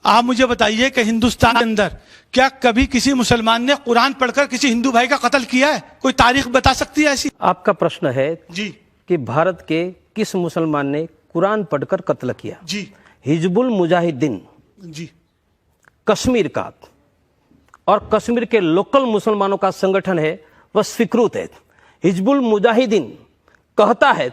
आप मुझे बताइए कि हिंदुस्तान के अंदर क्या कभी किसी मुसलमान ने कुरान पढ़कर किसी हिंदू भाई का कत्ल किया है? कोई तारीख बता सकती है ऐसी? आपका प्रश्न है जी कि भारत के किस मुसलमान ने कुरान पढ़कर कत्ल किया? जी हिजबुल मुजाहिदीन जी कश्मीर का और कश्मीर के लोकल मुसलमानों का संगठन है, वह स्वीकृत है। हिजबुल मुजाहिदीन कहता है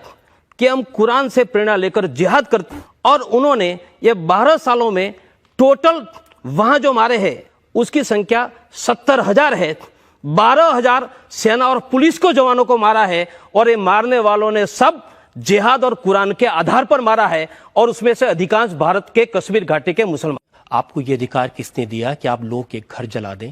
कि हम कुरान से प्रेरणा लेकर जिहाद करते, और उन्होंने ये 12 सालों में टोटल वहां जो मारे हैं उसकी संख्या 70,000 है। 12,000 सेना और पुलिस को जवानों को मारा है, और ये मारने वालों ने सब जिहाद और कुरान के आधार पर मारा है, और उसमें से अधिकांश भारत के कश्मीर घाटी के मुसलमान। आपको ये अधिकार किसने दिया कि आप लोगों के घर जला दें?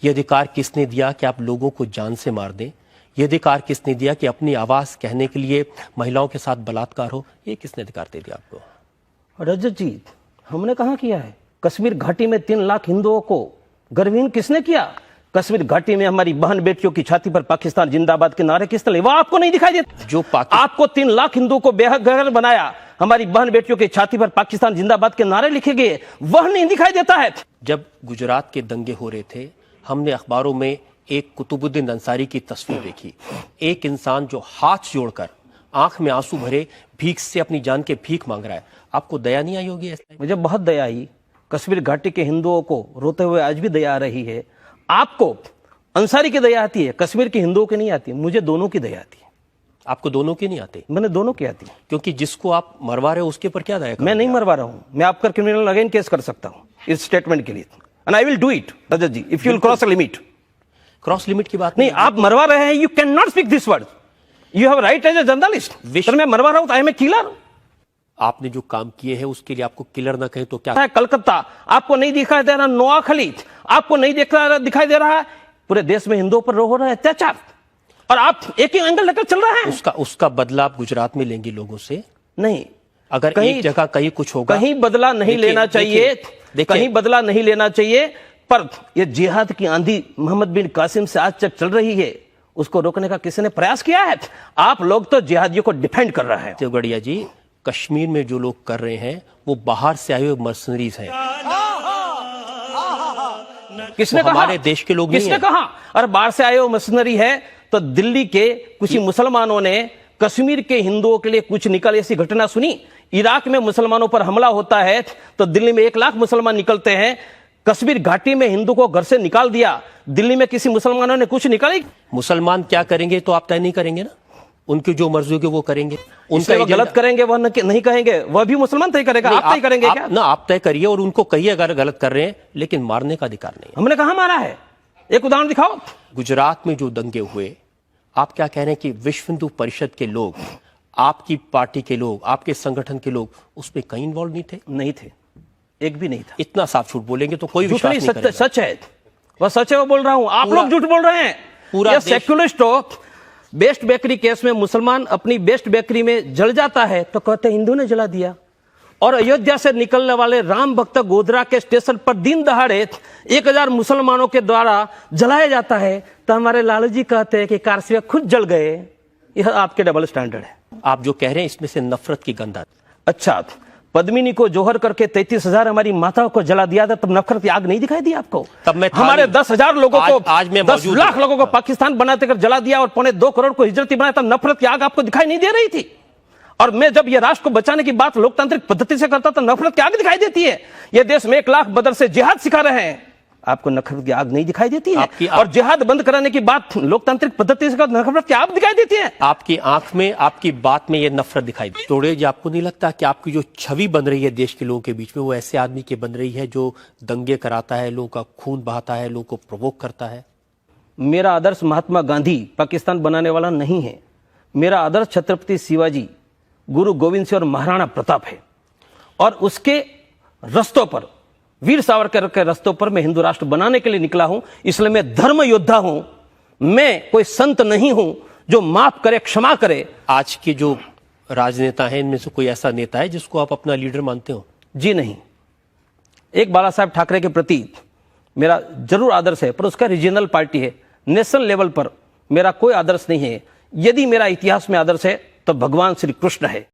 ये अधिकार किसने दिया कि आप लोगों को जान से मार दें? ये अधिकार किसने दिया कि अपनी आवाज कहने के लिए महिलाओं के साथ बलात्कार हो? ये किसने अधिकार दे दिया आपको? रजत जी, हमने कहां किया है? कश्मीर घाटी में 3 लाख हिंदुओं को गर्वहीन किसने किया? कश्मीर घाटी में हमारी बहन बेटियों की छाती पर पाकिस्तान जिंदाबाद के नारे किसने लिए? वो आपको नहीं दिखाई देता? जो आपको 3 लाख हिंदुओं को बेघर बनाया, हमारी बहन बेटियों की छाती पर पाकिस्तान जिंदाबाद के नारे लिखे गए, वह नहीं दिखाई देता है। जब गुजरात के दंगे हो रहे थे, हमने अखबारों में एक कुतुबुद्दीन अंसारी की तस्वीर देखी। एक इंसान जो हाथ जोड़कर आंख में आंसू भरे भीख से अपनी जान के भीख मांग रहा है। आपको दया नहीं आई होगी ऐसा? मुझे बहुत दया आई। कश्मीर घाटी के हिंदुओं को रोते हुए आज भी दया आ रही है। आपको अंसारी की दया आती है, कश्मीर के हिंदुओं की नहीं आती। मुझे दोनों की दया आती है। आपको दोनों की नहीं आती? मैंने दोनों की आती है। क्योंकि जिसको आप मरवा रहे हो उसके ऊपर क्या दया? मैं नहीं मरवा रहा हूं, मैं आपका क्रिमिनल अगेन केस कर सकता हूं इस स्टेटमेंट के लिए, and I will do it Rajat ji, if you will cross a limit. Cross limit की बात नहीं, आप मरवा रहे हैं, you can not speak this word, you have right as a journalist. Sir, मैं मरवा रहा हूं तो आई एम ए किलर। आपने जो काम किए हैं उसके लिए आपको किलर ना कहे तो क्या? कलकत्ता आपको नहीं दिखाई दे रहा? नोआखली आपको नहीं दिखाई दे रहा है? पूरे देश में हिंदुओं पर हो रहा है अत्याचार, और आप एक ही एंगल लेकर चल रहे हैं। उसका बदला आप गुजरात में लेंगे लोगों से? नहीं, अगर कहीं एक जगह कहीं कुछ होगा, कहीं बदला नहीं लेना चाहिए, कहीं बदला नहीं लेना चाहिए। पर यह जिहाद की आंधी मोहम्मद बिन कासिम से आज तक चल रही है, उसको रोकने का किसी ने प्रयास किया है? आप लोग तो जिहादियों को डिफेंड कर रहे हैं। देवगढ़िया जी, कश्मीर में जो लोग कर रहे हैं वो बाहर से आए हुए मर्सनरीज हैं। किसने कहा? हमारे देश के लोग किसने कहा? अरे बाहर से आए हुए मर्सनरी है तो दिल्ली के कुछ मुसलमानों ने कश्मीर के हिंदुओं के लिए कुछ निकल ऐसी घटना सुनी? इराक में मुसलमानों पर हमला होता है तो दिल्ली में 1 लाख मुसलमान निकलते हैं। कश्मीर घाटी में हिंदू को घर से निकाल दिया, दिल्ली में किसी मुसलमानों ने कुछ निकाली? मुसलमान क्या करेंगे तो आप तय नहीं करेंगे ना? उनकी जो मर्जी होगी वो करेंगे। उनका वो गलत करेंगे वह नहीं कहेंगे, वह भी मुसलमान तय करेगा। आप तय करेंगे क्या? ना, आप तय करिए और उनको कहिए अगर गलत कर रहे हैं, लेकिन मारने का अधिकार नहीं। हमने कहा मारा है? एक उदाहरण दिखाओ। गुजरात में जो दंगे हुए, आप क्या कह रहे हैं कि विश्व हिंदू परिषद के लोग, आपकी पार्टी के लोग, आपके संगठन के लोग उसमें कहीं इन्वॉल्व नहीं थे? नहीं थे, एक भी नहीं था। इतना साफ झूठ बोलेंगे तो कोई विश्वास नहीं करेगा। सच है, वह सच है, वो बोल रहा हूं। आप लोग झूठ बोल रहे हैं। पूरा सेक्युलरिस्ट हो। बेस्ट बेकरी केस में मुसलमान अपनी बेस्ट बेकरी में जल जाता है तो कहते हिंदू ने जला दिया, और अयोध्या से निकलने वाले राम भक्त गोधरा के स्टेशन पर दिन दहाड़े 1000 मुसलमानों के द्वारा जलाया जाता है तो हमारे लालू जी कहते हैं कि कार से खुद जल गए। यह आपके डबल स्टैंडर्ड है। आप जो कह रहे हैं इसमें से नफरत की गंध आती। अच्छा, पद्मिनी को जोहर करके 33,000 हमारी माताओं को जला दिया था, तब नफरत की आग नहीं दिखाई दी आपको? तब मैं हमारे 10,000 लोगों को, आज मैं 10 लाख लोगों को पाकिस्तान बनाते कर जला दिया और 2.25 करोड़ को हिजरती बनाया, तब नफरत की आग आपको दिखाई नहीं दे रही थी? और मैं जब ये राष्ट्र को बचाने की बात लोकतांत्रिक पद्धति से करता तो नफरत की आग दिखाई देती है। ये देश में 1 लाख बदर से जिहाद सिखा रहे हैं, आपको नफरत की आग नहीं दिखाई देती है? और जिहाद बंद कराने की बात लोकतांत्रिक पद्धति से नफरत की आग दिखाई देती है? आपकी आंख में, आपकी बात में ये नफरत दिखाई देती है। तोड़े जी, आपको नहीं लगता कि आपकी जो छवि बन रही है देश के लोगों के बीच में, वो ऐसे आदमी की बन रही है जो दंगे कराता है, लोगों का खून बहाता है, लोगों को प्रोवोक करता है? मेरा आदर्श महात्मा गांधी पाकिस्तान बनाने वाला नहीं है। मेरा आदर्श छत्रपति शिवाजी, गुरु गोविंद सिंह और महाराणा प्रताप है, और उसके रस्तों पर, वीर सावरकर के रस्तों पर मैं हिंदू राष्ट्र बनाने के लिए निकला हूं। इसलिए मैं धर्म योद्धा हूं, मैं कोई संत नहीं हूं जो माफ करे, क्षमा करे। आज के जो राजनेता हैं इनमें से कोई ऐसा नेता है जिसको आप अपना लीडर मानते हो? जी नहीं। एक बाला साहब ठाकरे के प्रति मेरा जरूर आदर्श है, पर उसका रीजनल पार्टी है। नेशनल लेवल पर मेरा कोई आदर्श नहीं है। यदि मेरा इतिहास में आदर्श है तो भगवान श्री कृष्ण है।